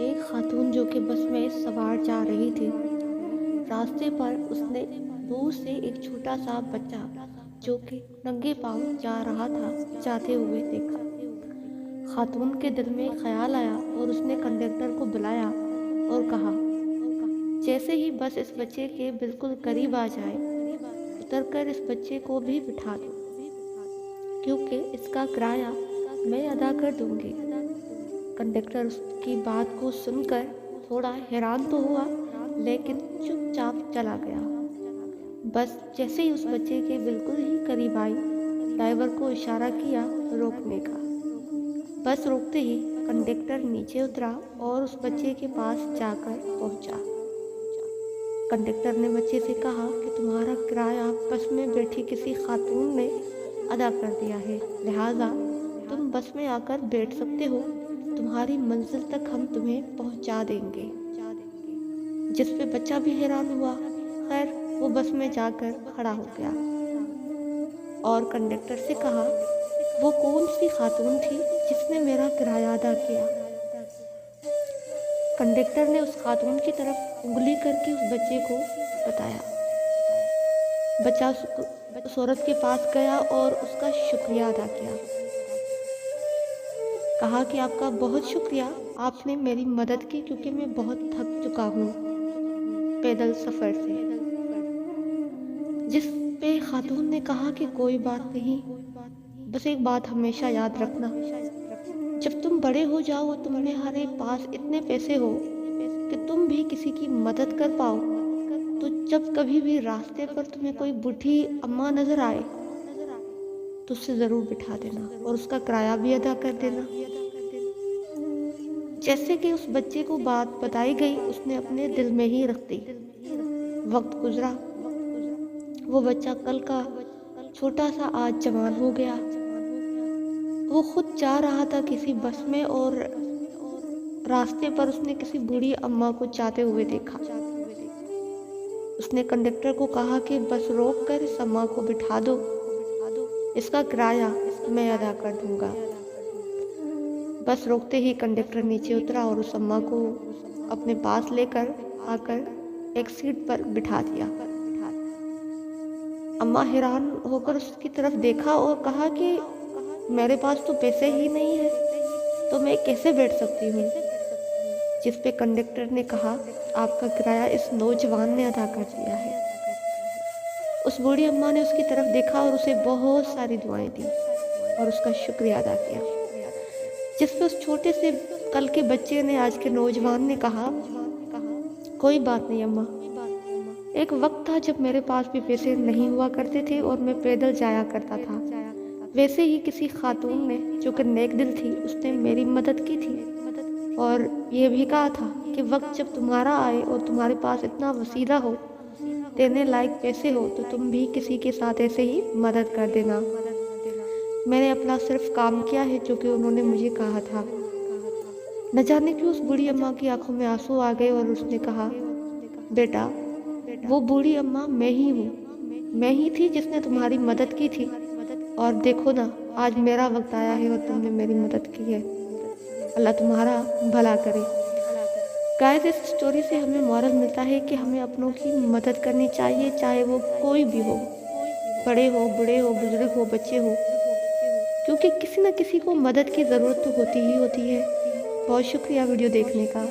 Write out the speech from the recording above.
ایک خاتون جو کہ بس میں سوار جا رہی تھی، راستے پر اس نے دور سے ایک چھوٹا سا بچہ جو کہ ننگے پاؤں جا رہا تھا جاتے ہوئے دیکھا۔ خاتون کے دل میں خیال آیا اور اس نے کنڈکٹر کو بلایا اور کہا، جیسے ہی بس اس بچے کے بالکل قریب آ جائے اتر کر اس بچے کو بھی بٹھا دو، کیونکہ اس کا کرایہ میں ادا کر دوں گی۔ کنڈکٹر اس کی بات کو سن کر تھوڑا حیران تو ہوا، لیکن چپ چاپ چلا گیا۔ بس جیسے ہی اس بچے کے بالکل ہی قریب آئی، ڈرائیور کو اشارہ کیا روکنے کا۔ بس روکتے ہی کنڈکٹر نیچے اترا اور اس بچے کے پاس جا کر پہنچا۔ کنڈکٹر نے بچے سے کہا کہ تمہارا کرایہ بس میں بیٹھی کسی خاتون نے ادا کر دیا ہے، لہٰذا تم بس میں آ کر بیٹھ سکتے ہو، تمہاری منزل تک ہم تمہیں پہنچا دیں گے۔ جس پہ بچہ بھی حیران ہوا۔ خیر وہ بس میں جا کر کھڑا ہو گیا اور کنڈکٹر سے کہا، وہ کون سی خاتون تھی جس نے میرا کرایہ ادا کیا؟ کنڈکٹر نے اس خاتون کی طرف انگلی کر کے اس بچے کو بتایا۔ بچہ اس عورت کے پاس گیا اور اس کا شکریہ ادا کیا، کہا کہ آپ کا بہت شکریہ، آپ نے میری مدد کی کیونکہ میں بہت تھک چکا ہوں پیدل سفر سے۔ جس پہ خاتون نے کہا کہ کوئی بات نہیں، بس ایک بات ہمیشہ یاد رکھنا، جب تم بڑے ہو جاؤ اور تمہارے پاس اتنے پیسے ہو کہ تم بھی کسی کی مدد کر پاؤ، تو جب کبھی بھی راستے پر تمہیں کوئی بوڑھی اماں نظر آئے تو اسے ضرور بٹھا دینا اور اس کا کرایہ بھی ادا کر دینا۔ جیسے کہ اس بچے کو بات بتائی گئی، اس نے اپنے دل میں ہی رکھ دی۔ وقت گزرا، وہ بچہ کل کا چھوٹا سا آج جوان ہو گیا۔ وہ خود جا رہا تھا کسی بس میں اور راستے پر اس نے کسی بوڑھی اماں کو جاتے ہوئے دیکھا۔ اس نے کنڈکٹر کو کہا کہ بس روک کر اس اماں کو بٹھا دو، اس کا کرایہ میں ادا کر دوں گا۔ بس روکتے ہی کنڈکٹر نیچے اترا اور اس اماں کو اپنے پاس لے کر آ کر ایک سیٹ پر بٹھا دیا۔ اماں حیران ہو کر اس کی طرف دیکھا اور کہا کہ میرے پاس تو پیسے ہی نہیں ہیں، تو میں کیسے بیٹھ سکتی ہوں؟ جس پہ کنڈکٹر نے کہا، آپ کا کرایہ اس نوجوان نے ادا کر دیا ہے۔ اس بوڑھی اماں نے اس کی طرف دیکھا اور اسے بہت ساری دعائیں دیں اور اس کا شکریہ ادا کیا۔ جس پہ اس چھوٹے سے کل کے بچے نے آج کے نوجوان نے کہا، کوئی بات نہیں اماں، ایک وقت تھا جب میرے پاس بھی پیسے نہیں ہوا کرتے تھے اور میں پیدل جایا کرتا تھا، ویسے ہی کسی خاتون نے جو کہ نیک دل تھی، اس نے میری مدد کی تھی اور یہ بھی کہا تھا کہ وقت جب تمہارا آئے اور تمہارے پاس اتنا وسیلہ ہو، دینے لائق پیسے ہو، تو تم بھی کسی کے ساتھ ایسے ہی مدد کر دینا۔ میں نے اپنا صرف کام کیا ہے جو کہ انہوں نے مجھے کہا تھا۔ نہ جانے کیوں اس بوڑھی اماں کی آنکھوں میں آنسو آ گئے اور اس نے کہا، بیٹا وہ بوڑھی اماں میں ہی ہوں، میں ہی تھی جس نے تمہاری مدد کی تھی، اور دیکھو نا آج میرا وقت آیا ہے اور تم نے میری مدد کی ہے۔ اللہ تمہارا بھلا کرے۔ گائز، اس سٹوری سے ہمیں مورل ملتا ہے کہ ہمیں اپنوں کی مدد کرنی چاہیے، چاہے وہ کوئی بھی ہو، بڑے ہو، بوڑھے ہو، بزرگ ہو، بچے ہو، کیونکہ کسی نہ کسی کو مدد کی ضرورت تو ہوتی ہی ہوتی ہے۔ بہت شکریہ ویڈیو دیکھنے کا۔